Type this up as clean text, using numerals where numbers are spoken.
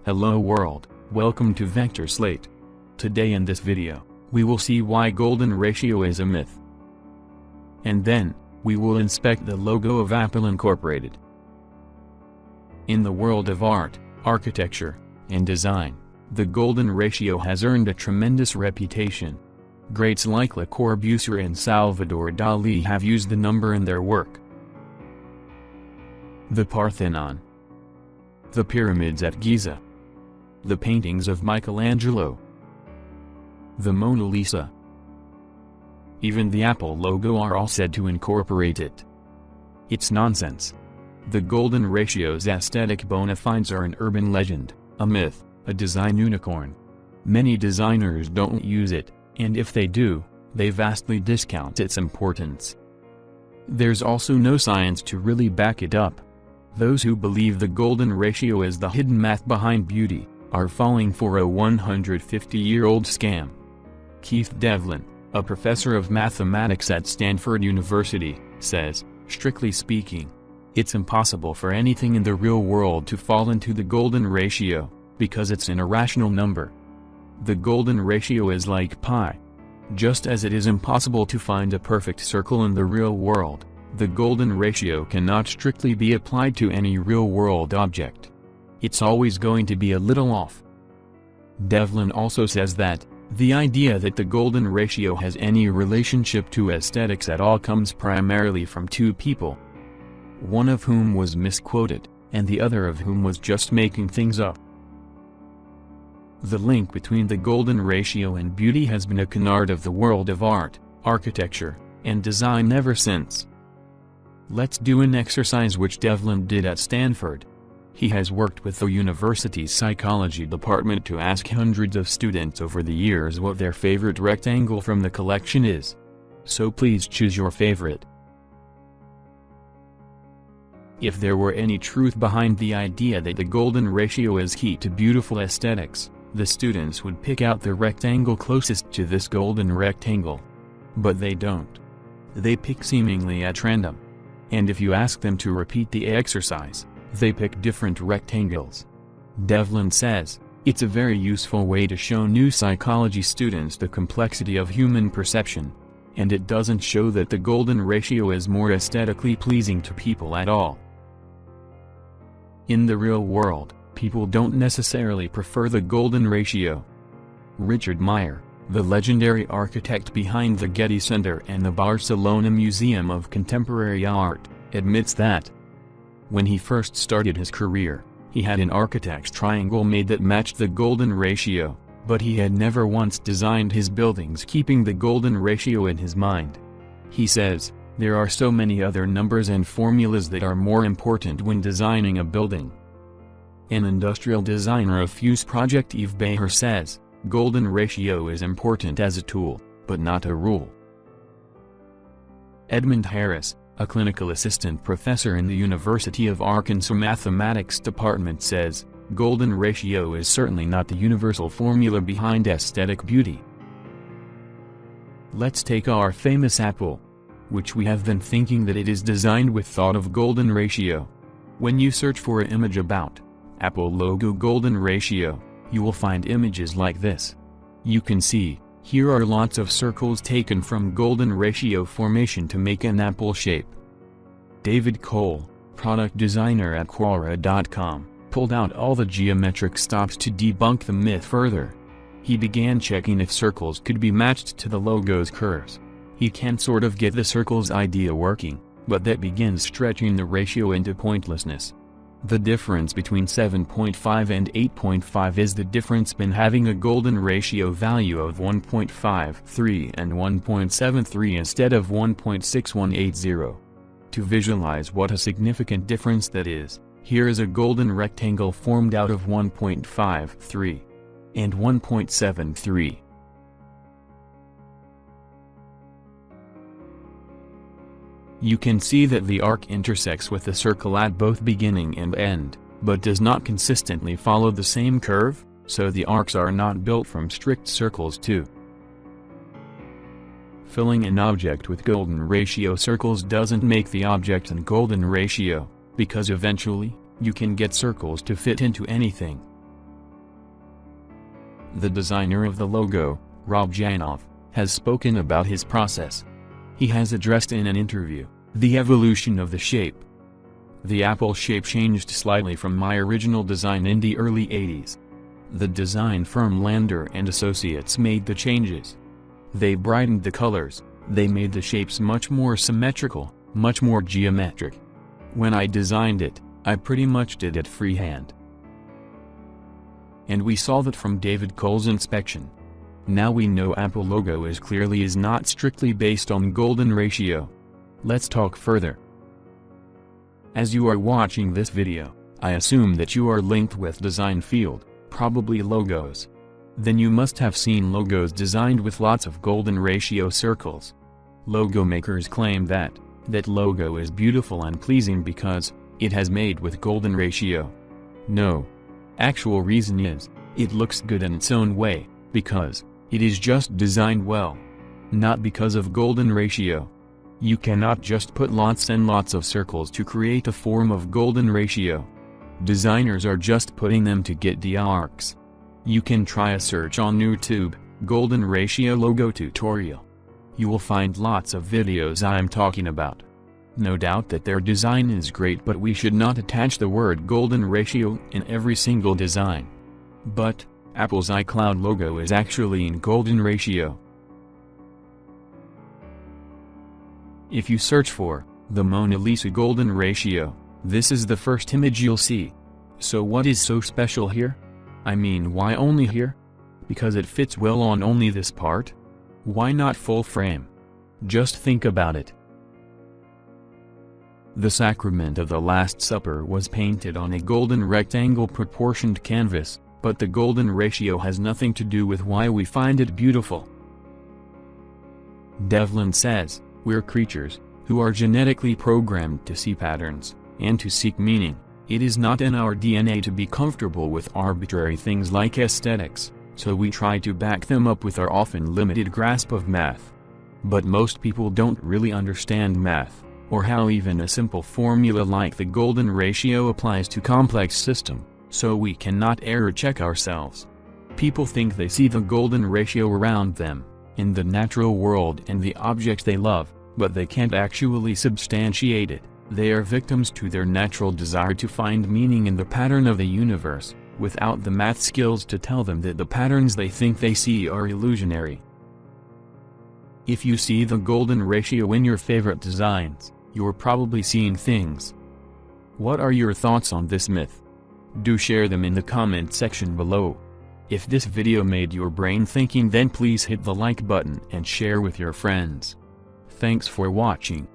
Hello world, welcome to Vector Slate. Today in this video, we will see why golden ratio is a myth. And then, we will inspect the logo of Apple Incorporated. In the world of art, architecture, and design, the golden ratio has earned a tremendous reputation. Greats like Le Corbusier and Salvador Dali have used the number in their work. The Parthenon, the pyramids at Giza, the paintings of Michelangelo, the Mona Lisa, even the Apple logo are all said to incorporate it. It's nonsense. The golden ratio's aesthetic bona fides are an urban legend, a myth, a design unicorn. Many designers don't use it, and if they do, they vastly discount its importance. There's also no science to really back it up. Those who believe the golden ratio is the hidden math behind beauty are falling for a 150-year-old scam. Keith Devlin, a professor of mathematics at Stanford University, says, strictly speaking, it's impossible for anything in the real world to fall into the golden ratio, because it's an irrational number. The golden ratio is like pi. Just as it is impossible to find a perfect circle in the real world, the golden ratio cannot strictly be applied to any real-world object. It's always going to be a little off. Devlin also says that, the idea that the golden ratio has any relationship to aesthetics at all comes primarily from two people, one of whom was misquoted, and the other of whom was just making things up. The link between the golden ratio and beauty has been a canard of the world of art, architecture, and design ever since. Let's do an exercise which Devlin did at Stanford. He has worked with the university's psychology department to ask hundreds of students over the years what their favorite rectangle from the collection is. So please choose your favorite. If there were any truth behind the idea that the golden ratio is key to beautiful aesthetics, the students would pick out the rectangle closest to this golden rectangle. But they don't. They pick seemingly at random. And if you ask them to repeat the exercise, they pick different rectangles. Devlin says, it's a very useful way to show new psychology students the complexity of human perception. And it doesn't show that the golden ratio is more aesthetically pleasing to people at all. In the real world, people don't necessarily prefer the golden ratio. Richard Meyer, the legendary architect behind the Getty Center and the Barcelona Museum of Contemporary Art, admits that when he first started his career, he had an architect's triangle made that matched the golden ratio, but he had never once designed his buildings keeping the golden ratio in his mind. He says, there are so many other numbers and formulas that are more important when designing a building. An industrial designer of Fuse Project Yves Beher says, golden ratio is important as a tool, but not a rule. Edmund Harris, a clinical assistant professor in the University of Arkansas Mathematics Department says, golden ratio is certainly not the universal formula behind aesthetic beauty. Let's take our famous Apple, which we have been thinking that it is designed with thought of golden ratio. When you search for an image about Apple logo golden ratio, you will find images like this. You can see, here are lots of circles taken from golden ratio formation to make an apple shape. David Cole, product designer at Quora.com, pulled out all the geometric stops to debunk the myth further. He began checking if circles could be matched to the logo's curves. He can sort of get the circle's idea working, but that begins stretching the ratio into pointlessness. The difference between 7.5 and 8.5 is the difference in having a golden ratio value of 1.53 and 1.73 instead of 1.6180. To visualize what a significant difference that is, here is a golden rectangle formed out of 1.53 and 1.73. You can see that the arc intersects with the circle at both beginning and end, but does not consistently follow the same curve, so the arcs are not built from strict circles too. Filling an object with golden ratio circles doesn't make the object in golden ratio, because eventually, you can get circles to fit into anything. The designer of the logo, Janoff, has spoken about his process. He has addressed in an interview the evolution of the shape. The apple shape changed slightly from my original design in the early 80s. The design firm Lander and Associates made the changes. They brightened the colors, they made the shapes much more symmetrical, much more geometric. When I designed it, I pretty much did it freehand. And we saw that from David Cole's inspection. Now we know Apple logo is not strictly based on golden ratio. Let's talk further. As you are watching this video, I assume that you are linked with design field, probably logos. Then you must have seen logos designed with lots of golden ratio circles. Logo makers claim that logo is beautiful and pleasing because it has made with golden ratio. No. Actual reason is, it looks good in its own way, because it is just designed well. Not because of golden ratio. You cannot just put lots and lots of circles to create a form of golden ratio. Designers are just putting them to get the arcs. You can try a search on YouTube, golden ratio logo tutorial. You will find lots of videos I'm talking about. No doubt that their design is great, but we should not attach the word golden ratio in every single design. But Apple's iCloud logo is actually in golden ratio. If you search for the Mona Lisa golden ratio, this is the first image you'll see. So what is so special here? I mean, why only here? Because it fits well on only this part? Why not full frame? Just think about it. The sacrament of the Last Supper was painted on a golden rectangle proportioned canvas, but the golden ratio has nothing to do with why we find it beautiful. Devlin says, "We're creatures, who are genetically programmed to see patterns, and to seek meaning. It is not in our DNA to be comfortable with arbitrary things like aesthetics, so we try to back them up with our often limited grasp of math. But most people don't really understand math, or how even a simple formula like the golden ratio applies to complex system, so we cannot error check ourselves. People think they see the golden ratio around them, in the natural world and the objects they love, but they can't actually substantiate it. They are victims to their natural desire to find meaning in the pattern of the universe, without the math skills to tell them that the patterns they think they see are illusionary." If you see the golden ratio in your favorite designs, you're probably seeing things. What are your thoughts on this myth? Do share them in the comment section below. If this video made your brain thinking, then please hit the like button and share with your friends. Thanks for watching.